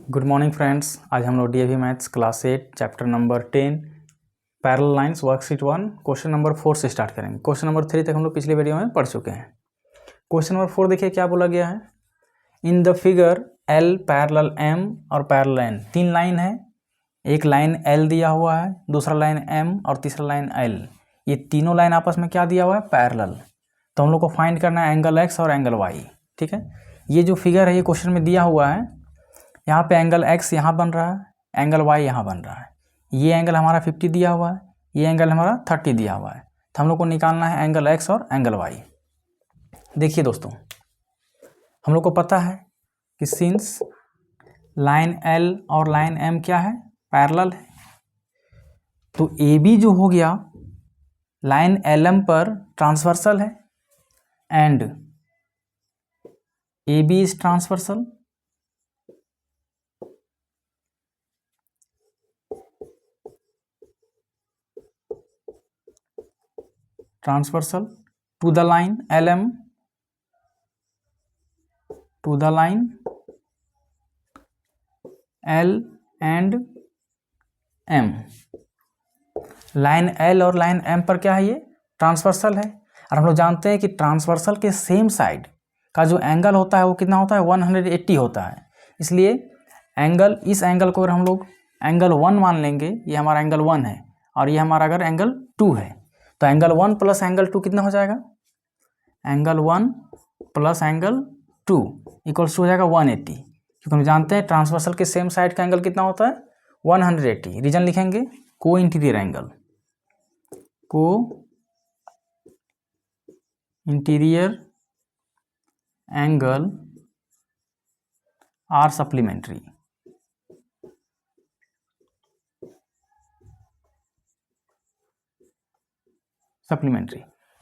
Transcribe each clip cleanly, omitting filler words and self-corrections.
Good morning friends. आज हम लोग DAV maths class 8 chapter number 10 parallel lines worksheet 1 question number 4 से start करेंगे। क्वेश्चन नंबर 3 तक हम लोग पिछले वीडियो में पढ़ चुके हैं। क्वेश्चन नंबर 4 देखिए क्या बोला गया है। In the figure L parallel M और पैरेलल एन, तीन लाइन है। एक लाइन एल दिया हुआ है, दूसरा लाइन एम और तीसरा लाइन एल। ये तीनों लाइन आपस में क्या दिया हुआ है, पैरेलल। तो हम लोग को फाइंड करना है एंगल एक्स और एंगल वाई। ठीक है, ये जो फिगर है ये क्वेश्चन में दिया हुआ है। यहाँ पे एंगल x यहाँ बन रहा है, एंगल y यहाँ बन रहा है। ये एंगल हमारा 50 दिया हुआ है, ये एंगल हमारा 30 दिया हुआ है। तो हम लोग को निकालना है एंगल x और एंगल y। देखिए दोस्तों, हम लोग को पता है कि सिंस लाइन L और लाइन M क्या है, पैरेलल है, तो AB जो हो गया लाइन LM पर ट्रांसवर्सल है and AB is transversal to the line LM to the line L and M। Line L और लाइन M पर क्या है, ये ट्रांसवर्सल है। और हम लोग जानते हैं कि ट्रांसवर्सल के सेम साइड का जो एंगल होता है वो कितना होता है, 180 होता है। इसलिए एंगल, इस एंगल को अगर हम लोग एंगल 1 मान लेंगे, ये हमारा एंगल 1 है और ये हमारा अगर एंगल 2 है, तो एंगल 1 प्लस एंगल 2 कितना हो जाएगा, angle 1 plus angle 2 equals to हो जाएगा 180। क्योंकि हम जानते हैं ट्रांसवर्सल के सेम साइड का एंगल कितना होता है, 180। रीजन लिखेंगे को इंटीरियर एंगल, को इंटीरियर एंगल आर सप्लीमेंट्री।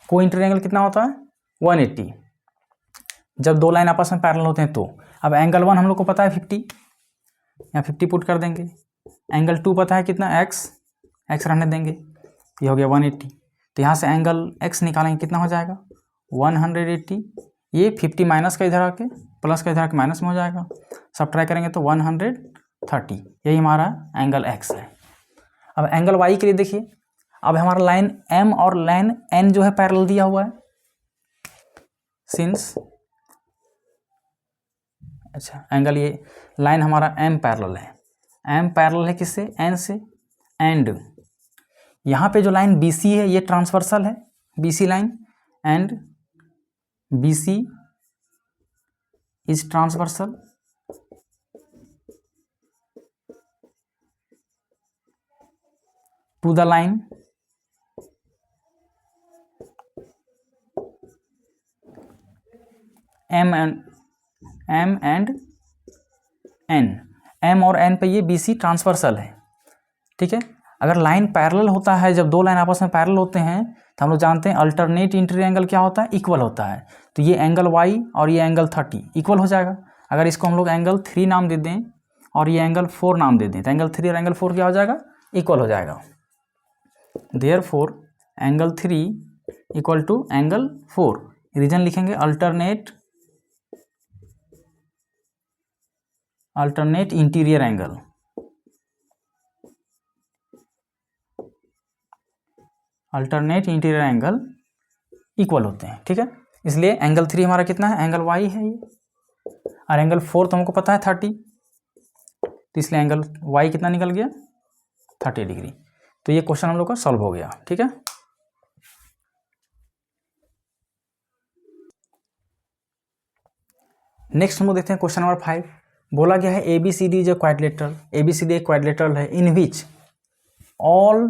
को इंटीरियर एंगल कितना होता है, 180 जब दो लाइन आपस में पैरेलल होते हैं तो। अब एंगल 1 हम लोग को पता है 50, यहाँ 50 पुट कर देंगे। एंगल 2 पता है कितना, x रहने देंगे, ये हो गया 180। तो यहाँ से एंगल x निकालेंगे, कितना हो जाएगा 180। ये 50 माइनस का इधर आके प्लस का इधर आके माइनस में हो जाएगा, सब ट्राई करेंगे तो 130। यही हमारा एंगल x है। अब एंगल y के लिए देखिए, अब हमारा लाइन m और लाइन n जो है पैरेलल दिया हुआ है। सिंस अच्छा एंगल, ये लाइन हमारा m पैरेलल है, m पैरेलल है किससे, n से। एंड यहाँ पे जो लाइन BC है ये ट्रांसवर्सल है, BC line, and BC is transversal to the line M and N। M और N पे ये BC ट्रांसवर्सल है। ठीक है, अगर लाइन पैरेलल होता है, जब दो लाइन आपस में पैरेलल होते हैं तो हम लोग जानते हैं अल्टरनेट इंटीरियर एंगल क्या होता है, इक्वल होता है। तो ये एंगल y और ये एंगल 30 इक्वल हो जाएगा। अगर इसको हम लोग एंगल 3 नाम दे दें और ये एंगल 4 नाम दे दें, तो एंगल 3 और एंगल 4 क्या हो जाएगा, इक्वल हो जाएगा। Therefore angle 3 equal to angle 4। Reason लिखेंगे alternate interior angle. Alternate interior angle equal होते हैं। ठीक है, इसलिए एंगल 3 हमारा कितना है, एंगल y है ये, और एंगल 4 तो हमको पता है 30, तो इसलिए एंगल y कितना निकल गया, 30 डिग्री। तो ये क्वेश्चन हम लोग का सॉल्व हो गया। ठीक है, नेक्स्ट हम लोग देखते हैं क्वेश्चन नंबर 5। बोला गया है ABCD is a quadrilateral. ABCD एक क्वाड्रिलेटरल है in which all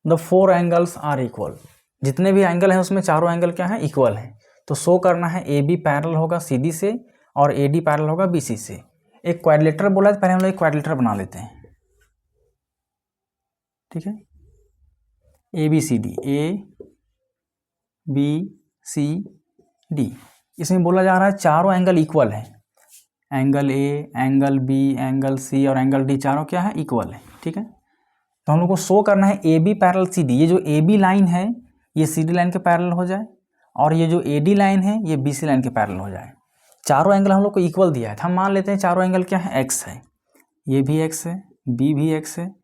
the 4 angles are equal. जितने भी एंगल हैं उसमें चारों एंगल क्या है, इक्वल है। तो शो करना है AB पैरेलल होगा CD से और AD पैरेलल होगा BC से। एक क्वाड्रिलेटरल बोला है, पहले हम लोग एक क्वाड्रिलेटरल बना लेते हैं। ठीक है, ABCD ABCD, इसमें बोला जा रहा है चारों एंगल इक्वल है। Angle A, angle B, angle C और एंगल D चारों क्या है, इक्वल है। ठीक है, तो हम लोग को शो करना है AB पैरेलल CD। ये जो AB लाइन है ये CD लाइन के पैरेलल हो जाए और ये जो AD लाइन है ये BC लाइन के पैरेलल हो जाए। चारों एंगल हम लोग को इक्वल दिया है, तो हम मान लेते हैं चारों एंगल क्या है, x है। ये भी x है, b भी x है,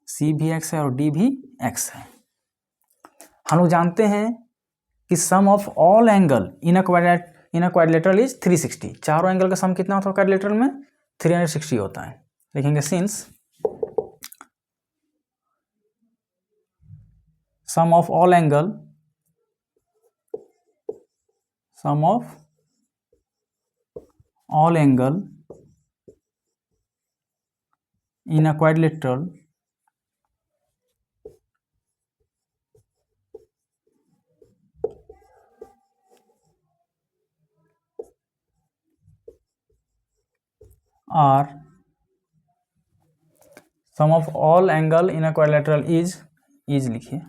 c भी x है और d भी x है। हम लोग जानते हैं कि sum of all angle in a quadrilateral is 360। चारों एंगल का सम कितना होता है क्वाड्रिलेटरल में? 360 होता है। लिखेंगे since sum of all angle in a quadrilateral are sum of all angle in a quadrilateral is लिखिए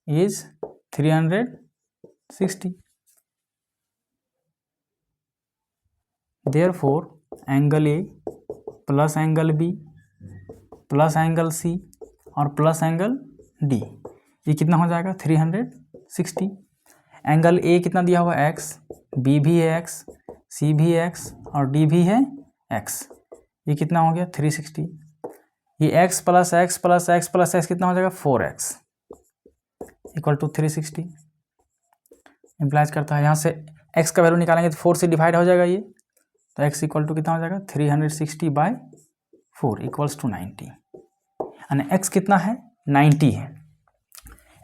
is 360। therefore angle A plus angle B plus angle C और प्लस एंगल डी, ये कितना हो जाएगा? 360। एंगल ए कितना दिया हुआ है? एक्स, बी भी है एक्स, सी भी है एक्स और डी भी है एक्स, ये कितना हो गया? 360। ये x plus x plus x plus x कितना हो जाएगा? 4x equal to 360। इम्प्लाइज करता है यहाँ से x का वैल्यू निकालेंगे तो 4 से डिवाइड हो जाएगा ये, तो x इक्वल टू कितना हो जाएगा? 360/4 इक्वल्स टू 90। यानी x कितना है? 90 है।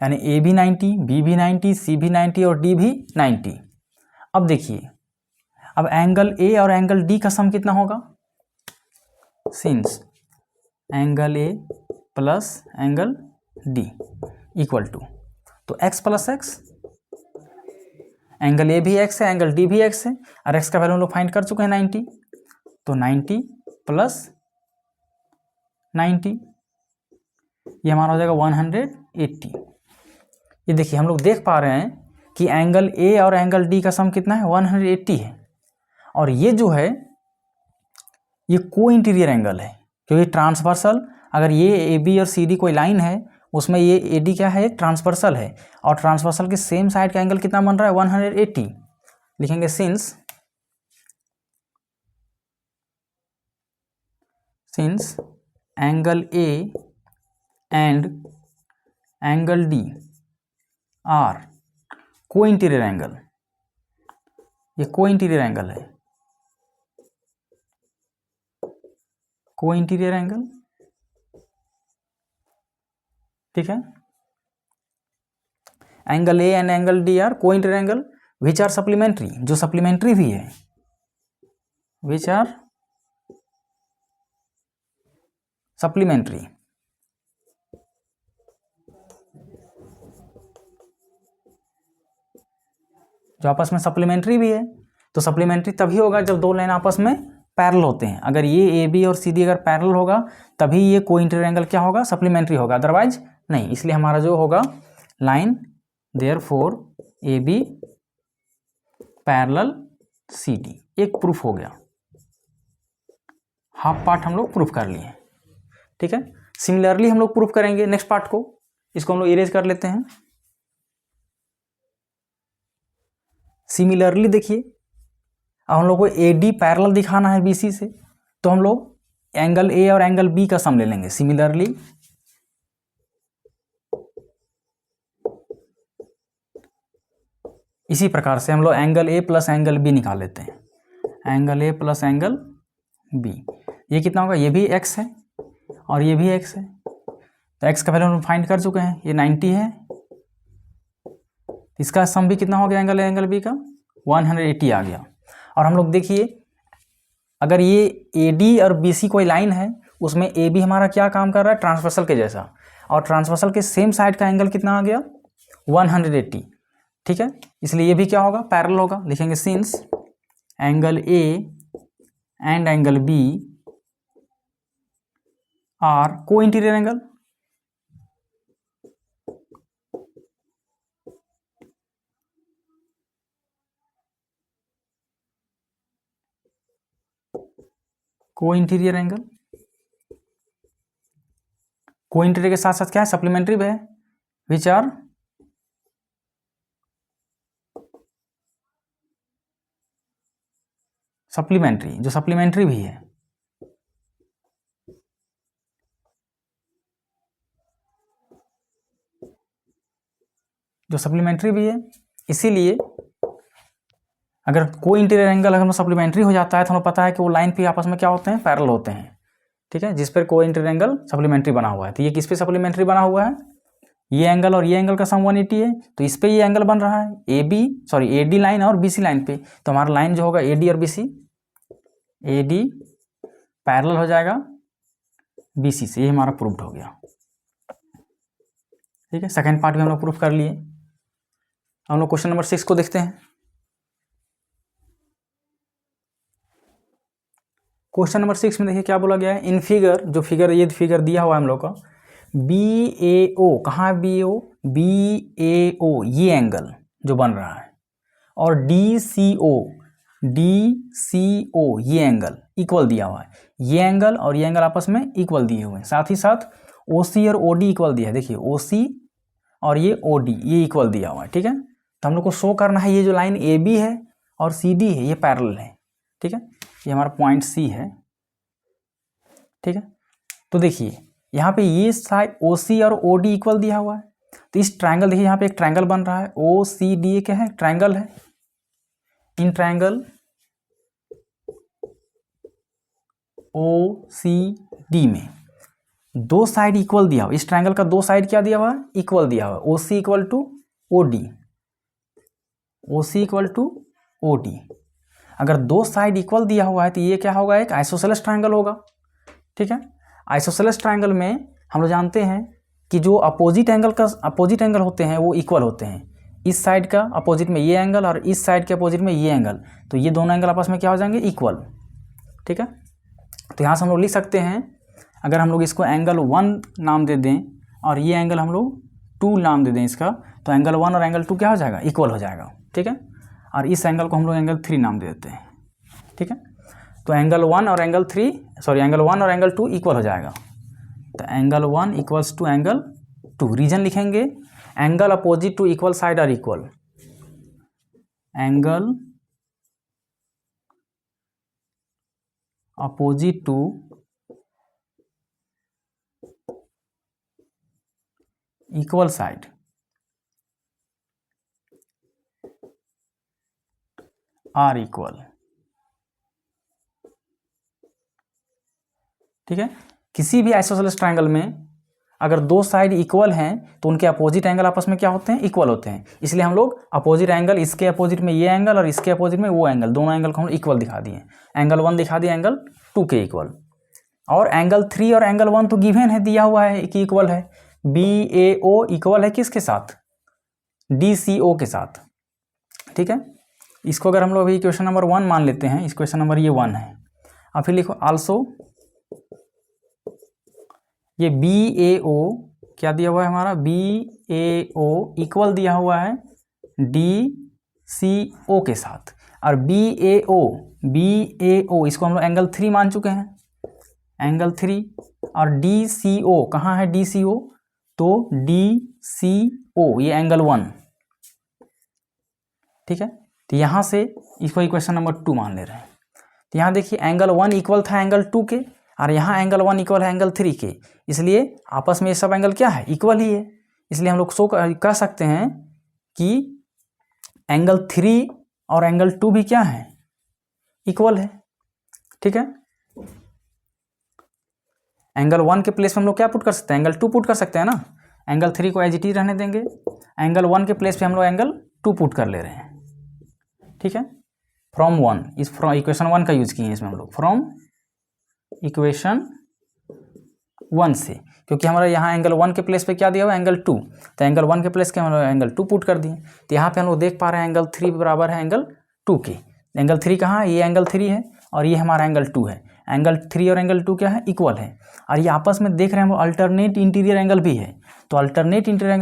यानी a भी 90, b भी 90, c भी 90 और d भी 90। अब देखिए, अब एंगल a और एंगल d का सम कितना होगा? Since angle A plus angle D equal to, तो x plus x, angle A भी x है, एंगल डी भी x है और x का वैल्यू हम लोग फाइंड कर चुके हैं 90, तो 90 प्लस 90 ये हमारा हो जाएगा 180। ये देखिए हम लोग देख पा रहे हैं कि एंगल ए और एंगल डी का सम कितना है? 180 है। और ये जो है ये को इंटीरियर एंगल है, क्योंकि ट्रांसवर्सल, अगर ये ए बी और सी डी कोई लाइन है उसमें ये ए डी क्या है? ट्रांसवर्सल है, और ट्रांसवर्सल के सेम साइड का एंगल कितना बन रहा है? 180। लिखेंगे since angle A and angle D are को इंटीरियर एंगल, ये को इंटीरियर एंगल है, को इंटीरियर एंगल, ठीक है। Angle A and angle D are को interior angle which are supplementary, जो सप्लीमेंट्री भी है, विच आर सप्लीमेंट्री, जो आपस में सप्लीमेंट्री भी है। तो सप्लीमेंट्री तभी होगा जब दो लाइन आपस में पैरेलल होते हैं। अगर ये ए बी और सी डी अगर पैरेलल होगा तभी ये को इंटीरियर एंगल क्या होगा? सप्लीमेंट्री होगा, अदरवाइज नहीं। इसलिए हमारा जो होगा line therefore A B parallel C D, एक प्रूफ हो गया। हाफ पार्ट हम लोग प्रूफ कर लिए, ठीक है। सिमिलरली हम लोग प्रूफ करेंगे नेक्स्ट पार्ट को, इसको हम लोग इरेज कर लेते हैं। सिमिलरली देखिए, अब हम लोग को ए डी पैरेलल दिखाना है बी सी से, तो हम लोग एंगल ए और एंगल बी का सम ले लेंगे। सिमिलरली इसी प्रकार से हम लोग angle A plus angle B निकाल लेते हैं। Angle A plus angle B, ये कितना होगा? ये भी एक्स है और ये भी एक्स है, तो एक्स का वैल्यू हम फाइंड कर चुके हैं, ये 90 है। इसका सम भी कितना हो गया एंगल ए एंगल बी का? 180 आ गया। और हम लोग देखिए, अगर ये ए डी और बी सी कोई लाइन है उसमें ए बी हमारा क्या काम कर रहा है? ट्रांसवर्सल के जैसा, और ट्रांसवर्सल के सेम साइड का एंगल कितना आ गया? 180, ठीक है। इसलिए ये भी क्या होगा? पैरेलल होगा। लिखेंगे since angle A and angle B are को इंटीरियर एंगल, को इंटीरियर एंगल, को इंटीरियर के साथ साथ क्या है? सप्लीमेंट्री भी है, विच आर सप्लीमेंट्री, जो सप्लीमेंट्री भी है। जो सप्लीमेंट्री भी है। इसीलिए अगर कोई इंटीरियर एंगल अगर सप्लीमेंट्री हो जाता है तो हमें पता है कि वो लाइन पे आपस में क्या होते हैं, पैरेलल होते हैं, ठीक है, जिस पर कोई इंटीरियर एंगल सप्लीमेंट्री बना हुआ है। तो ये किस पे सप्लीमेंट्री बना हुआ है, ये एंगल और ये एंगल का सम 180 है, तो इस पे ये एंगल बन रहा है एडी लाइन और बीसी लाइन पे। तो हमारा लाइन जो होगा एडी और बीसी, एडी पैरेलल हो जाएगा बीसी से। ये हमारा प्रूव्ड हो गया, ठीक है। सेकंड पार्ट में हम लोग प्रूफ कर लिए। हम लोग क्वेश्चन नंबर 6 को देखते हैं। क्वेश्चन नंबर 6 में देखिए क्या बोला गया है। इन फिगर, जो फिगर ये फिगर दिया हुआ है हम लोग का, BAO, कहाँ है BAO, BAO ये एंगल जो बन रहा है, और DCO ये एंगल इक्वल दिया हुआ है। ये एंगल और ये एंगल आपस में इक्वल दिए हुए हैं। साथ ही साथ OC और OD इक्वल दिया है। देखिए OC और ये OD ये इक्वल दिया हुआ है, ठीक है। तो हम लोग को शो करना है ये जो लाइन AB है और CD है ये पैरेलल है, ठीक है। ये हमारा पॉइंट C है, ठीक है। तो देखिए यहाँ पे ये साइड OC और OD इक्वल दिया हुआ है। तो इस ट्रायंगल, देखिए यहाँ पे एक ट्रायंगल बन रहा है, OCD क्या है, ट्रायंगल है। इन ट्रायंगल OCD में दो साइड इक्वल दिया हुआ। इस ट्रायंगल का दो साइड क्या दिया हुआ है, इक्वल दिया हुआ है। OC equal to OD, OC equal to OD। अगर दो साइड इक्वल दिया हुआ है तो ये क्या होगा, एक आइसोसेलेस ट्रायंगल होगा, ठीक है। आइसोसेलेस ट्रायंगल में हम लोग जानते हैं कि जो अपोजिट एंगल होते हैं वो इक्वल होते हैं। इस साइड का अपोजिट में ये एंगल और इस साइड के अपोजिट में ये एंगल, तो ये दोनों एंगल आपस में क्या हो जाएंगे, इक्वल, ठीक है। तो यहाँ से हम लोग लिख सकते हैं, अगर हम लोग इसको एंगल 1 नाम दे दें और ये एंगल हम लोग 2 नाम दे दें इसका, तो एंगल 1 और एंगल 2 क्या हो जाएगा, इक्वल हो जाएगा, ठीक है। और इस एंगल को हम लोग एंगल 3 नाम दे देते हैं, ठीक है। तो एंगल 1 और एंगल 2 इक्वल हो जाएगा। तो angle 1 equals to angle 2। Reason लिखेंगे, angle opposite to equal side are equal. Angle opposite to equal side are equal, ठीक है। किसी भी आइसोसेलेस ट्रायंगल में अगर दो साइड इक्वल हैं तो उनके अपोजिट एंगल आपस में क्या होते हैं, इक्वल होते हैं। इसलिए हम लोग अपोजिट एंगल, इसके अपोजिट में ये एंगल और इसके अपोजिट में वो एंगल, दोनों एंगल को हम इक्वल दिखा दिए। एंगल 1 दिखा दिए एंगल 2 के इक्वल, और एंगल 3 और एंगल 1 तो गिवन है, दिया हुआ है कि इक्वल है। BAO इक्वल है किसके साथ, DCO के साथ, ठीक है। इसको अगर हम लोग अभी क्वेश्चन नंबर 1 मान लेते हैं, इस क्वेश्चन नंबर ये 1 है। अब फिर लिखो आल्सो, ये BAO क्या दिया हुआ है हमारा, BAO इक्वल दिया हुआ है DCO के साथ। और BAO इसको हम लोग एंगल 3 मान चुके हैं, एंगल 3। और DCO कहाँ है, DCO तो DCO ये एंगल 1, ठीक है। तो यहाँ से इसको इक्वेशन नंबर 2 मान ले रहे हैं। तो यहाँ देखिए एंगल 1 इक्वल था एंगल 2 के, और यहाँ एंगल 1 इक्वल है एंगल 3 के, इसलिए आपस में ये सब एंगल क्या है, इक्वल ही है। इसलिए हम लोग कह सकते हैं कि एंगल 3 और एंगल 2 भी क्या है, इक्वल है, ठीक है। एंगल 1 के प्लेस में हम लोग क्या पुट कर सकते हैं, एंगल 2 पुट कर सकते हैं ना। एंगल 3 को एज इट इज रहने देंगे, एंगल 1 के प्लेस पे हम लोग एंगल 2 पुट कर ले रहे हैं, ठीक है। फ्रॉम 1, फ्रॉम इक्वेशन 1 का यूज किए हैं इसमें हम लोग, फ्रॉम इक्वेशन 1 से, क्योंकि हमारा यहाँ एंगल 1 के प्लेस पे क्या दिया हुआ है, एंगल 2। तो एंगल 1 के प्लेस के हम लोग एंगल 2 पुट कर दिए। तो यहाँ पे हम लोग देख पा रहे हैं एंगल 3 बराबर है एंगल 2 के। एंगल 3 कहाँ है, ये एंगल 3 है और ये हमारा एंगल 2 है। एंगल 3 और एंगल 2 क्या है, इक्वल है। और ये आपस में देख रहे हैं हम अल्टरनेट इंटीरियर एंगल भी है। तो अल्टरनेट इंटीरियर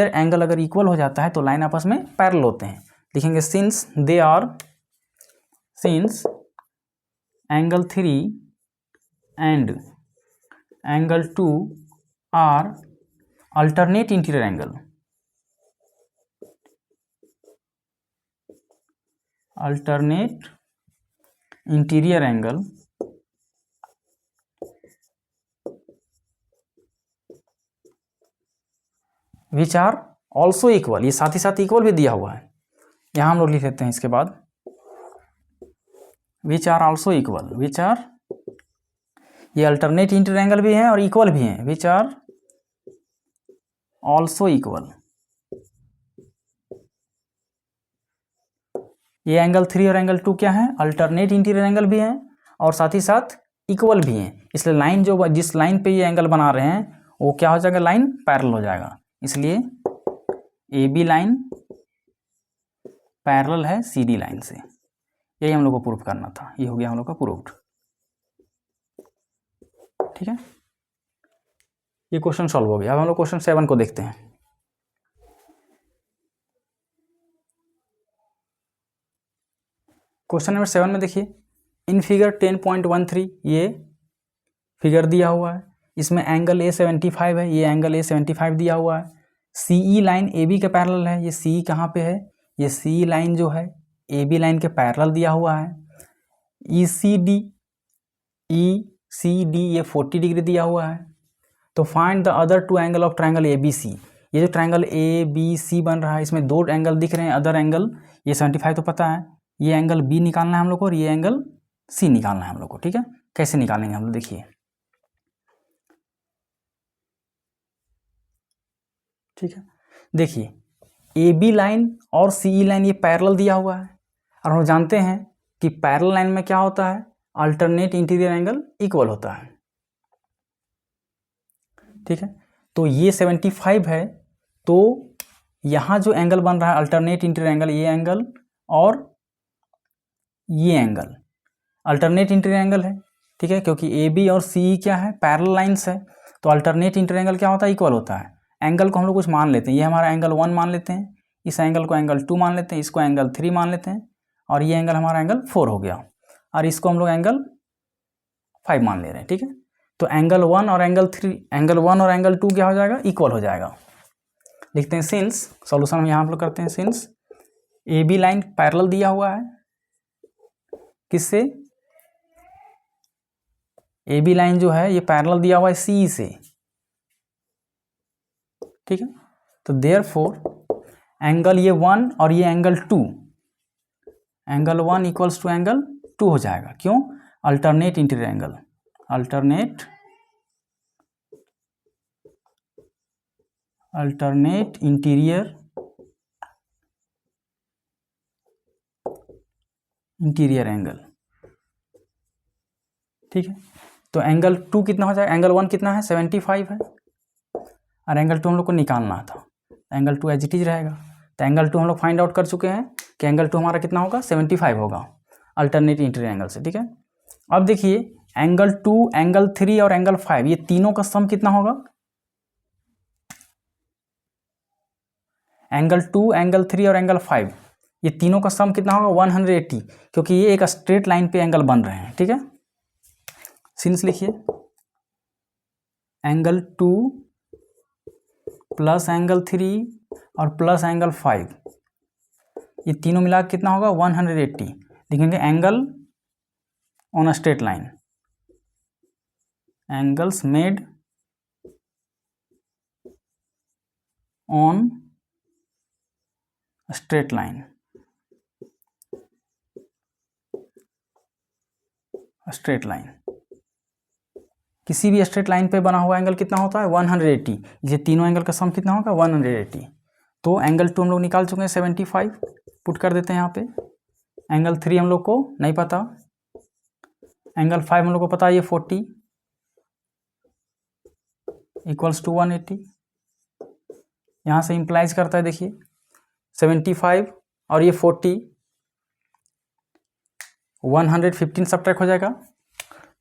एंगल अगर इक्वल हो जाता है तो लाइन आपस में पैरेलल होते हैं। लिखेंगे since angle 3 and angle 2 are alternate interior angle, which are also equal, ये साथ ही साथ इक्वल भी दिया हुआ है, यहाँ हम लोग लिख लेते हैं इसके बाद which are also equal, which are, ये अल्टरनेट इंटीरियर एंगल भी है और इक्वल भी है, विच आर ऑल्सो इक्वल। ये एंगल 3 और एंगल 2 क्या है, अल्टरनेट इंटीरियर एंगल भी है और साथ ही साथ इक्वल भी है, इसलिए लाइन जो जिस लाइन पे ये एंगल बना रहे हैं वो क्या हो जाएगा, लाइन पैरेलल हो जाएगा, इसलिए ए बी लाइन पैरेलल है सी डी लाइन से। यही हम लोग को प्रूफ करना था, ये हो गया हम लोग का प्रूफ्ड। ठीक है, ये क्वेश्चन सॉल्व हो गया। अब हम लोग क्वेश्चन 7 को देखते हैं। क्वेश्चन नंबर 7 में देखिए, इन फिगर 10.13 ये फिगर दिया हुआ है, इसमें एंगल ए 75 है, ये एंगल ए 75 दिया हुआ है, सी ई लाइन ए बी के पैरेलल है, ये सी ई कहाँ पे है, ये सी ई लाइन जो है ए बी लाइन के पैरेलल दिया हुआ है, ई सी डी ये 40 डिग्री दिया हुआ है। तो find the other two angle of triangle A B C, ये जो ट्रायंगल ए बी सी बन रहा है इसमें दो एंगल दिख रहे हैं, अदर एंगल, ये 75 तो पता है, ये एंगल बी निकालना है हम लोग को और ये एंगल सी निकालना है हम लोग को। ठीक है, कैसे निकालेंगे हम लोग देखिए। ठीक है, देखिए ए बी लाइन और सी ई लाइन ये पैरेलल दिया हुआ है और हम जानते हैं कि पैरेलल लाइन में क्या होता है, अल्टरनेट इंटीरियर एंगल इक्वल होता है। ठीक है, तो ये 75 है, तो यहाँ जो एंगल बन रहा है अल्टरनेट इंटीरियर एंगल, ये एंगल और ये एंगल अल्टरनेट इंटीरियर एंगल है। ठीक है, क्योंकि ए बी और सी ई क्या है, पैरेलल लाइन्स है, तो अल्टरनेट इंटीरियर एंगल क्या होता है, इक्वल होता है। एंगल को हम लोग कुछ मान लेते हैं, ये हमारा एंगल 1 मान लेते हैं, इस एंगल को एंगल 2 मान लेते हैं, इसको एंगल 3 मान लेते हैं और ये एंगल हमारा एंगल 4 हो गया और इसको हम लोग एंगल 5 मान ले रहे हैं। ठीक है, तो एंगल 1 और एंगल 3, एंगल 1 और एंगल 2 क्या हो जाएगा, इक्वल हो जाएगा। लिखते हैं सिंस, सॉल्यूशन हम यहाँ हम लोग करते हैं, since A B line parallel दिया हुआ है, किससे, ए बी लाइन जो है ये पैरेलल दिया हुआ है सी से। ठीक है, तो देयरफॉर एंगल ये 1 और ये angle 2, angle 1 equals to angle 2 हो जाएगा। क्यों, alternate interior angle, alternate interior angle. ठीक है, तो एंगल 2 कितना हो जाएगा, एंगल 1 कितना है, 75 है और एंगल 2 हम लोग को निकालना था, एंगल 2 एज इट इज रहेगा। तो एंगल 2 हम लोग फाइंड आउट कर चुके हैं कि एंगल 2 हमारा कितना होगा, 75 होगा अल्टरनेट इंटीरियर एंगल से। ठीक है, अब देखिए एंगल 2, एंगल 3 और एंगल 5 ये तीनों का सम कितना होगा, एंगल 2, एंगल 3 और एंगल 5 ये तीनों का सम कितना होगा, 180, क्योंकि ये एक स्ट्रेट लाइन पे एंगल बन रहे हैं। ठीक है, सिंस लिखिए एंगल 2 प्लस एंगल 3 और प्लस एंगल 5 ये तीनों मिला कितना होगा, 180। लिखेंगे angle on a straight line, angles made on straight line, straight line, किसी भी स्ट्रेट लाइन पे बना हुआ एंगल कितना होता है, 180। ये तीनों एंगल का सम कितना होगा, 180। तो एंगल 2 हम लोग निकाल चुके हैं 75, पुट कर देते हैं यहाँ पे। एंगल 3 हम लोग को नहीं पता, एंगल 5 हम लोग को पता है ये 40 इक्वल्स टू 180। यहाँ से इम्प्लाइज करता है, देखिए 75 और ये 40, 115 सब्ट्रैक्ट हो जाएगा,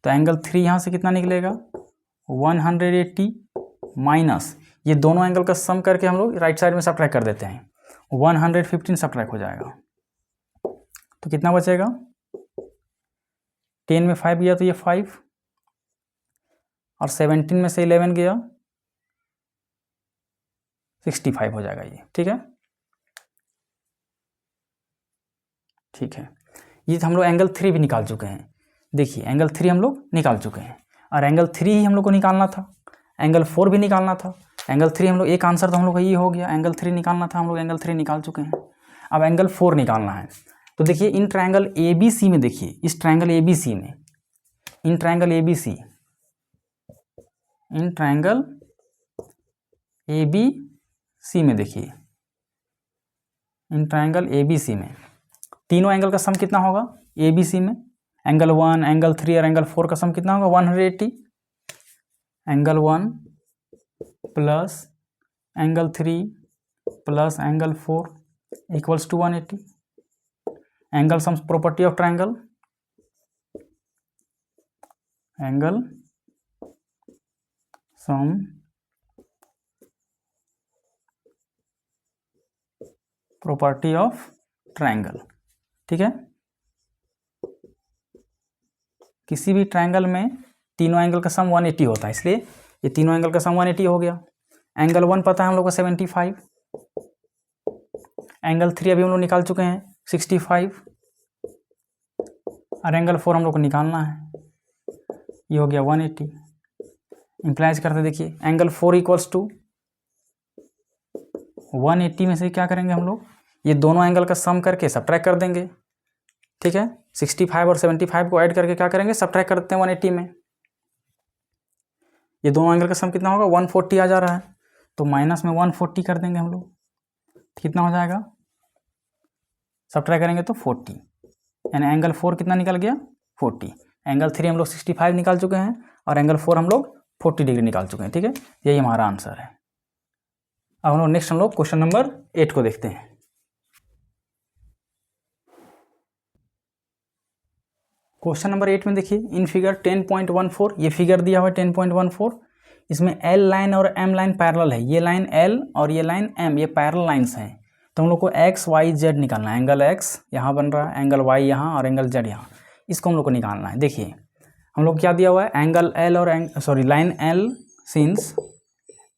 तो एंगल 3 यहाँ से कितना निकलेगा, 180 माइनस ये दोनों एंगल का सम करके हम लोग राइट साइड में सब्ट्रैक्ट कर देते हैं, 115 सब्ट्रैक्ट हो जाएगा। तो कितना बचेगा, 10 में 5 गया तो ये 5 और 17 में से 11 गया 65 हो जाएगा ये। ठीक है, ठीक है, ये हम लोग एंगल 3 भी निकाल चुके हैं। देखिए एंगल 3 हम लोग निकाल चुके हैं और एंगल 3 ही हम लोग को निकालना था, एंगल 4 भी निकालना था। एंगल 3 हम लोग, एक आंसर तो हम लोग का ये हो गया, एंगल 3 निकालना था, हम लोग एंगल 3 निकाल चुके हैं। अब एंगल 4 निकालना है। तो देखिए इन ट्रायंगल ABC में, देखिए इस ट्रायंगल ABC में, इन ट्रायंगल ABC में देखिए, इन ट्रायंगल ABC में तीनों एंगल का सम कितना होगा ABC में? एंगल 1, एंगल 3 और एंगल 4 का सम कितना होगा? 180। Angle 1 plus angle 3 plus angle 4 equals to 180। Angle sum property of triangle, angle sum property of triangle. ठीक है, किसी भी ट्रायंगल में तीनों एंगल का सम 180 होता है, इसलिए ये तीनों एंगल का सम 180 हो गया। एंगल 1 पता है हम लोग को 75, एंगल 3 अभी हम लोग निकाल चुके हैं 65, और एंगल 4 हम लोग को निकालना है, ये हो गया 180। इंप्लाइज करते देखिए, एंगल 4 इक्वल्स टू 180 में से क्या करेंगे हम लोग, ये दोनों एंगल का सम करके सब्ट्रैक्ट कर देंगे। ठीक है, 65 और 75 को ऐड करके क्या करेंगे, सब्ट्रैक्ट करते हैं 180 में। ये दोनों एंगल का सम कितना होगा? 140 आ जा रहा है, तो माइनस में 140 कर देंगे हम लोग। कितना हो जाएगा? सब्ट्रैक्ट करेंगे तो 40, यानी एंगल 4 कितना निकल गया? 40। एंगल 3 हम लोग 65 निकाल चुके हैं, और एंगल 4 हम लोग 40 डिग्री निकाल चुके हैं। ठीक है, यही हमारा आंसर है। अब हम लोग नेक्स्ट हम लोग क्वेश्चन नंबर 8 को देखते हैं। क्वेश्चन नंबर 8 में देखिए, इन फिगर 10.14, ये फिगर दिया हुआ है 10.14, इसमें L लाइन और M लाइन पैरेलल है। ये लाइन L और ये लाइन M, ये पैरेलल लाइन्स हैं। तो हम लोग को X Y Z निकालना है। एंगल X यहाँ बन रहा है, एंगल Y यहाँ और एंगल Z यहाँ, इसको हम लोग को निकालना है। देखिए हम लोग क्या दिया हुआ है, एंगल L और लाइन L सिंस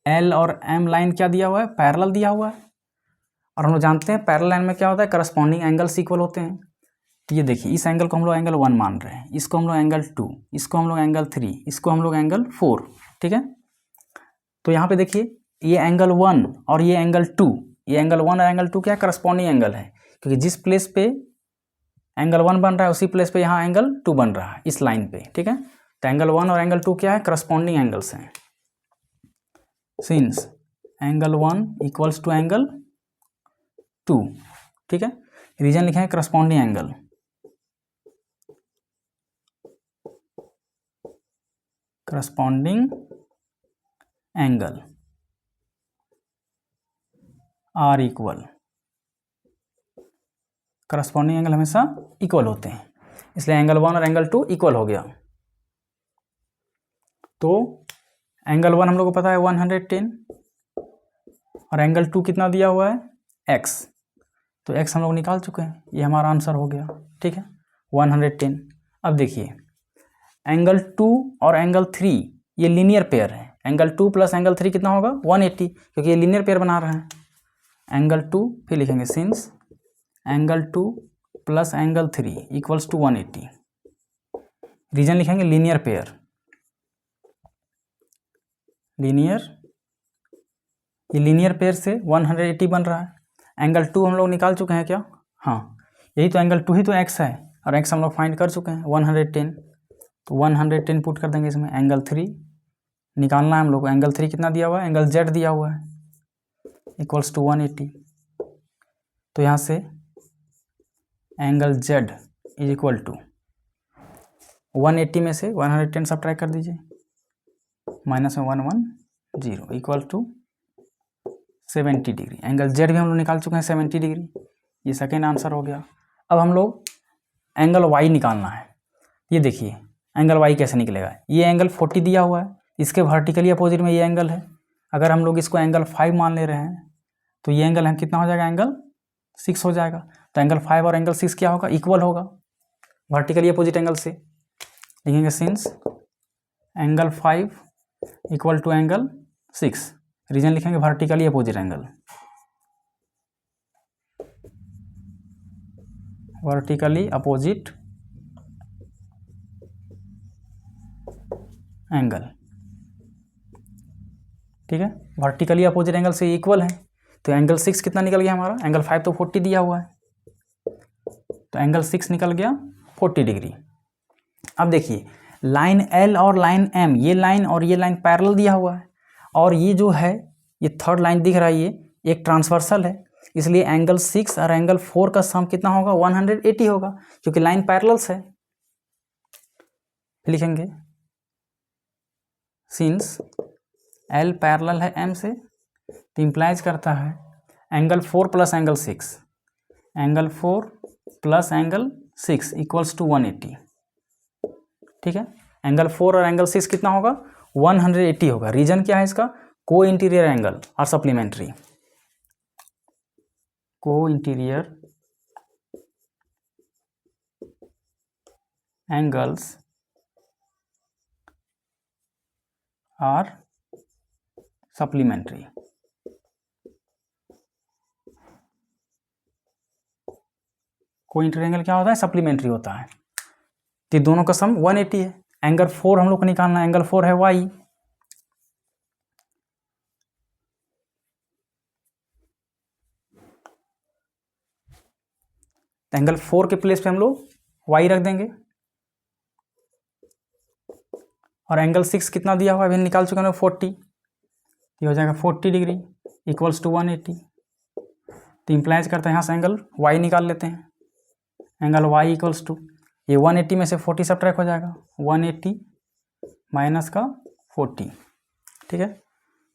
L और M लाइन क्या दिया हुआ है? पैरेलल दिया हुआ है। और हम लोग जानते हैं पैरेलल लाइन में क्या होता है, करस्पॉन्डिंग एंगल्स इक्वल होते हैं। तो ये देखिए, इस एंगल को हम लोग एंगल 1 मान रहे हैं, इसको हम लोग एंगल 2, इसको हम लोग एंगल 3, इसको हम लोग एंगल 4। ठीक है, तो यहाँ पे देखिए ये एंगल 1 और ये एंगल 2, ये एंगल 1 और एंगल 2 क्या करस्पॉन्डिंग एंगल है, क्योंकि जिस प्लेस पे एंगल 1 बन रहा है उसी प्लेस पे यहाँ एंगल 2 बन रहा है, इस लाइन पे। ठीक है, तो एंगल 1 और एंगल 2 क्या है? करस्पॉन्डिंग एंगल्स हैं। Since angle 1 equals to angle 2। ठीक है, रीजन लिखा है corresponding angle. Corresponding angle are equal, corresponding angle हमेशा इक्वल होते हैं, इसलिए एंगल 1 और एंगल 2 इक्वल हो गया। तो एंगल 1 हम लोग को पता है 110, और एंगल 2 कितना दिया हुआ है? x। तो x हम लोग निकाल चुके हैं, ये हमारा आंसर हो गया। ठीक है, 110। अब देखिए एंगल 2 और एंगल 3 ये लीनियर पेयर है। एंगल 2 प्लस एंगल 3 कितना होगा? 180, क्योंकि ये लीनियर पेयर बना रहे हैं। एंगल 2 फिर लिखेंगे since angle 2 plus angle 3 equals to 180। Reason लिखेंगे लीनियर पेयर, लीनियर, ये लीनियर पेयर से 180 बन रहा है। एंगल 2 हम लोग निकाल चुके हैं क्या? हाँ, यही तो एंगल 2 ही तो x है, और x हम लोग फाइंड कर चुके हैं 110। तो 110 पुट कर देंगे इसमें। एंगल 3 निकालना है हम लोग को, एंगल 3 कितना दिया हुआ है? एंगल Z दिया हुआ है, इक्वल्स टू 180। तो यहाँ से angle Z is equal to 180 में से 110 सब्ट्रैक्ट कर दीजिए, माइनस में 110 equal to 70 degree. Angle Z भी हम लोग निकाल चुके हैं 70 डिग्री, ये सेकेंड आंसर हो गया। अब हम लोग एंगल Y निकालना है। ये देखिए एंगल Y कैसे निकलेगा, ये एंगल 40 दिया हुआ है, इसके वर्टिकली अपोजिट में ये एंगल है। अगर हम लोग इसको एंगल 5 मान ले रहे हैं तो ये एंगल कितना हो जाएगा? एंगल 6 हो जाएगा। तो एंगल 5 और एंगल 6 क्या होगा? इक्वल होगा, वर्टिकली अपोजिट एंगल से। लिखेंगे since angle 5 equal to angle 6। Reason लिखेंगे vertically opposite angle, vertically opposite angle. ठीक है, वर्टिकली अपोजिट एंगल से इक्वल है। तो एंगल 6 कितना निकल गया हमारा, एंगल 5 तो 40 दिया हुआ है, तो एंगल 6 निकल गया 40 डिग्री। अब देखिए लाइन L और लाइन M, ये लाइन और ये लाइन पैरेलल दिया हुआ है, और ये जो है ये थर्ड लाइन दिख रहा है, ये एक ट्रांसवर्सल है, इसलिए एंगल 6 और एंगल 4 का सम कितना होगा, 180 होगा, क्योंकि लाइन पैरेलल्स है। लिखेंगे सिंस L पैरेलल है M से, तो इम्प्लाइज करता है angle 4 plus angle 6, angle 4 plus angle 6 equals to 180। ठीक है, एंगल 4 और एंगल 6 कितना होगा, 180 होगा। रीजन क्या है इसका, को इंटीरियर एंगल और सप्लीमेंट्री, को इंटीरियर एंगल्स आर सप्लीमेंट्री। को इंटीरियर एंगल क्या होता है, सप्लीमेंट्री होता है। तो दोनों का सम 180 है। एंगल 4 हम लोग को निकालना है, एंगल 4 है y, एंगल 4 के प्लेस पे हम लोग y रख देंगे, और एंगल 6 कितना दिया हुआ है अभी निकाल चुके हैं 40, ये हो जाएगा 40 डिग्री इक्वल्स टू 180। तो इम्प्लाइज करते हैं यहाँ से एंगल y निकाल लेते हैं, एंगल y इक्वल्स टू, ये 180 में से 40 सब्ट्रैक्ट हो जाएगा, 180 माइनस का 40, ठीक है,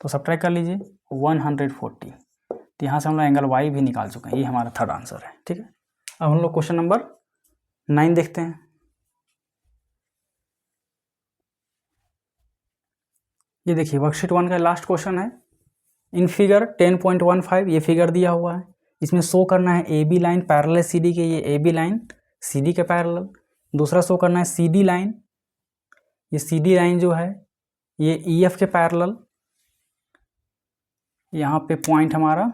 तो सब्ट्रैक्ट कर लीजिए 140। तो यहाँ से हम लोग एंगल y भी निकाल चुके हैं, ये हमारा थर्ड आंसर है। ठीक है, अब हम लोग क्वेश्चन नंबर 9 देखते हैं। ये देखिए वर्कशीट 1 का लास्ट क्वेश्चन है। इन फिगर 10.15 ये फिगर दिया हुआ है, इसमें शो करना है ए बी लाइन पैरेलल है सी डी के, ये A B line C D के पैरेलल। दूसरा शो करना है सी डी लाइन, ये सी डी लाइन जो है ये ई एफ के पैरेलल, यहाँ पे पॉइंट हमारा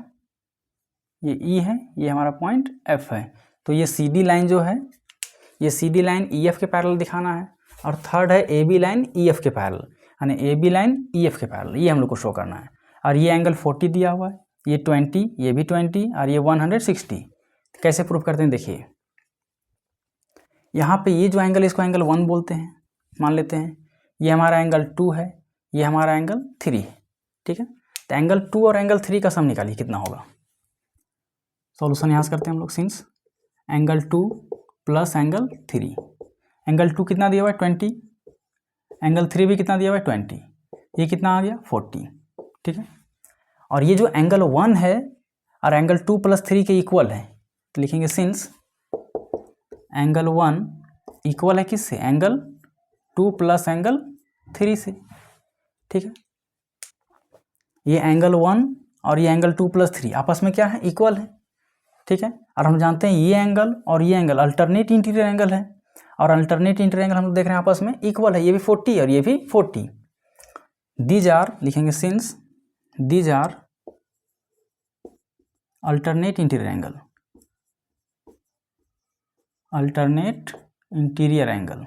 ये ई है, ये हमारा पॉइंट एफ है। तो ये सी डी लाइन जो है ये C D line E F के पैरेलल दिखाना है, और थर्ड है A B line E F के पैरेलल, यानी A B line E F के पैरेलल, ये हम लोग को शो करना है। और ये एंगल 40 दिया हुआ है, ये 20, ये भी 20 और ये 160। कैसे प्रूफ करते हैं, देखिए यहाँ पे ये जो एंगल इसको एंगल 1 बोलते हैं, मान लेते हैं, ये हमारा एंगल 2 है, ये हमारा एंगल 3 है। ठीक है, तो एंगल 2 और एंगल 3 का सम निकालिए कितना होगा। सॉल्यूशन यहाँ से करते हैं हम लोग, since angle 2 plus angle 3, angle 2 कितना दिया हुआ है 20, एंगल 3 भी कितना दिया हुआ है 20, ये कितना आ गया 40। ठीक है, और ये जो एंगल 1 है और एंगल 2 प्लस 3 के इक्वल है, तो लिखेंगे सिंस एंगल 1 इक्वल है किससे, एंगल 2 प्लस एंगल 3 से। ठीक है, ये एंगल 1 और ये एंगल 2 प्लस 3 आपस में क्या है, इक्वल है। ठीक है, और हम जानते हैं ये एंगल और ये एंगल अल्टरनेट इंटीरियर एंगल है, और अल्टरनेट इंटीरियर एंगल हम लोग देख रहे हैं आपस में इक्वल है, ये भी 40 और ये भी 40। दीज आर, लिखेंगे since these are alternate interior angle, alternate interior angle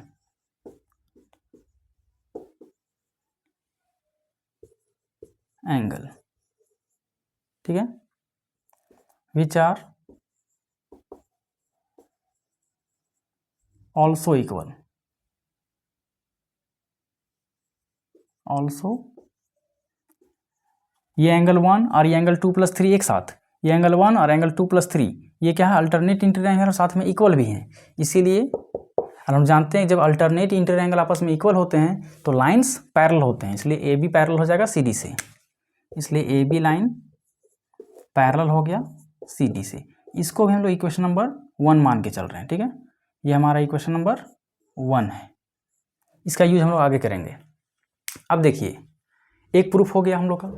angle. ठीक है, which are also equal, also ये एंगल 1 और ये एंगल 2 प्लस 3 एक साथ, ये एंगल 1 और एंगल 2 प्लस 3 ये क्या है, अल्टरनेट इंटीरियर एंगल और साथ में इक्वल भी हैं, इसीलिए। और हम जानते हैं जब अल्टरनेट इंटीरियर एंगल आपस में इक्वल होते हैं तो लाइंस पैरेलल होते हैं, इसलिए ए बी पैरेलल हो जाएगा सी डी से, इसलिए ए बी लाइन पैरेलल हो गया सी डी से। इसको भी हम लोग इक्वेशन नंबर 1 मान के चल रहे हैं। ठीक है, ये हमारा इक्वेशन नंबर 1 है, इसका यूज हम लोग आगे करेंगे। अब देखिए एक प्रूफ हो गया हम लोग का,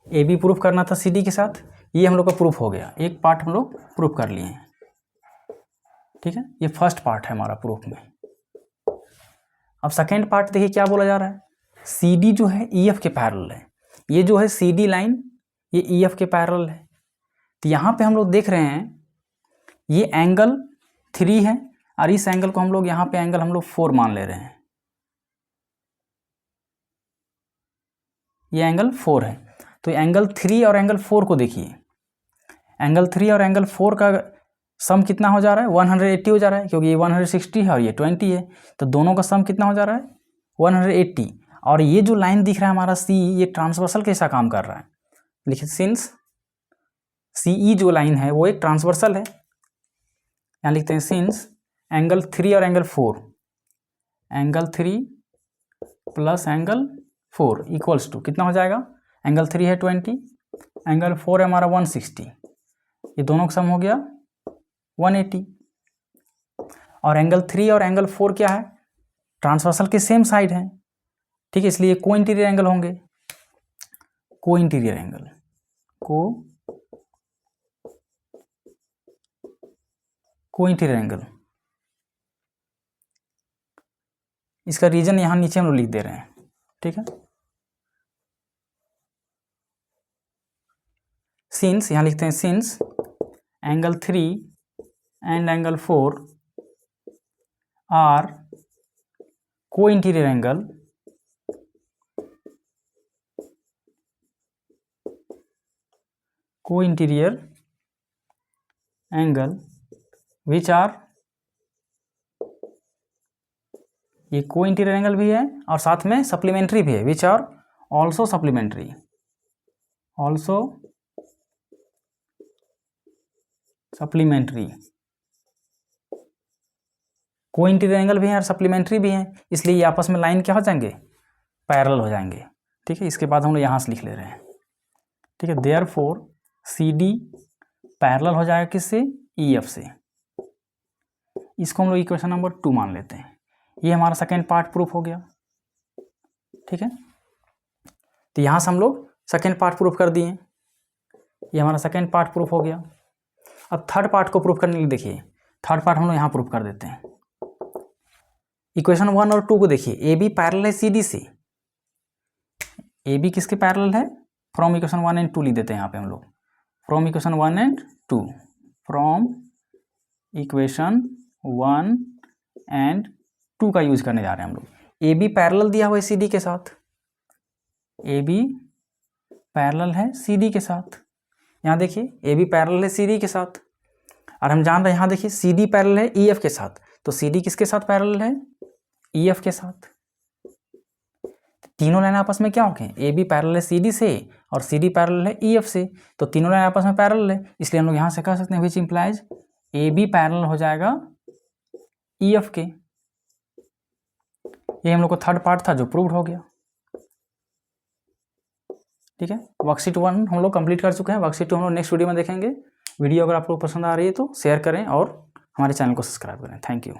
ए बी प्रूफ करना था सी डी के साथ, ये हम लोग का प्रूफ हो गया, एक पार्ट हम लोग प्रूफ कर लिए हैं। ठीक है, ये फर्स्ट पार्ट है हमारा प्रूफ में। अब सेकेंड पार्ट देखिए क्या बोला जा रहा है, सी डी जो है ई एफ के पैरेलल है, ये जो है सी डी लाइन ये ई एफ के पैरेलल है। तो यहाँ पे हम लोग देख रहे हैं ये एंगल 3 है, और इस एंगल को हम लोग यहाँ पे एंगल हम लोग 4 मान ले रहे हैं। ये एंगल 4 है। तो एंगल 3 और एंगल 4 को देखिए, एंगल 3 और एंगल 4 का सम कितना हो जा रहा है, 180 हो जा रहा है, क्योंकि ये 160 है और ये 20 है, तो दोनों का सम कितना हो जा रहा है 180। और ये जो लाइन दिख रहा है हमारा सी, ये ट्रांसवर्सल कैसा काम कर रहा है, लिखिए सिंस सीई जो लाइन है वो एक ट्रांसवर्सल है, यहाँ लिखते हैं सिंस एंगल 3 और angle 4, angle 3 plus angle 4 equals to कितना हो जाएगा, एंगल 3 है 20, एंगल 4 है हमारा 160, ये दोनों का सम हो गया 180। और एंगल 3 और एंगल 4 क्या है, ट्रांसवर्सल के सेम साइड है, ठीक है, इसलिए को इंटीरियर एंगल होंगे, को इंटीरियर एंगल, को इंटीरियर एंगल। इसका रीजन यहां नीचे हम लोग लिख दे रहे हैं, ठीक है। सिंस यहां लिखते हैं since angle 3 and angle 4 are को इंटीरियर एंगल, को इंटीरियर एंगल विच आर, ये को इंटीरियर एंगल भी है और साथ में सप्लीमेंट्री भी है, which are also supplementary, also supplementary, को इंटीरियर एंगल भी है और सप्लीमेंट्री भी है, इसलिए ये आपस में लाइन क्या हो जाएंगे, पैरेलल हो जाएंगे, ठीक है। इसके बाद हम लोग यहाँ से लिख ले रहे हैं, ठीक है, देयरफॉर सी डी पैरेलल हो जाएगा किससे, ई एफ से। इसको हम लोग इक्वेशन नंबर 2 मान लेते हैं। ये हमारा सेकेंड पार्ट प्रूफ हो गया, ठीक है। तो यहाँ से हम लोग सेकेंड पार्ट प्रूफ कर दिए, ये हमारा सेकेंड पार्ट प्रूफ हो गया। अब थर्ड पार्ट को प्रूफ करने के लिए देखिए, थर्ड पार्ट हम लोग यहाँ प्रूफ कर देते हैं। इक्वेशन 1 और 2 को देखिए, ए बी पैरेलल है सी डी से, ए बी किसके पैरेलल है, फ्रॉम इक्वेशन 1 एंड 2 लिख देते हैं यहाँ पे हम लोग, from equation 1 and 2, from equation 1 and 2 का यूज करने जा रहे हैं हम लोग। ए बी पैरेलल दिया हुआ है सी डी के साथ, ए बी पैरेलल है सी डी के साथ, यहाँ देखिए ए बी पैरेलल है सी डी के साथ, और हम जान रहे हैं यहाँ देखिए सी डी पैरेलल है ई एफ के साथ, तो सी डी किसके साथ पैरेलल है, ई एफ के साथ। तीनों लाइन आपस में क्या हो गए, ए बी पैरेलल है सी डी से और सी डी पैरेलल है ई एफ से, तो तीनों लाइन आपस में पैरेलल है, इसलिए हम लोग यहाँ से कह सकते हैं which implies A B parallel हो जाएगा ई एफ के। ये हम लोग को थर्ड पार्ट था जो प्रूव्ड हो गया, ठीक है। वर्कशीट 1 हम लोग कंप्लीट कर चुके हैं, वर्कशीट 2 हम लोग नेक्स्ट वीडियो में देखेंगे। वीडियो अगर आप लोग पसंद आ रही है तो शेयर करें और हमारे चैनल को सब्सक्राइब करें। Thank you.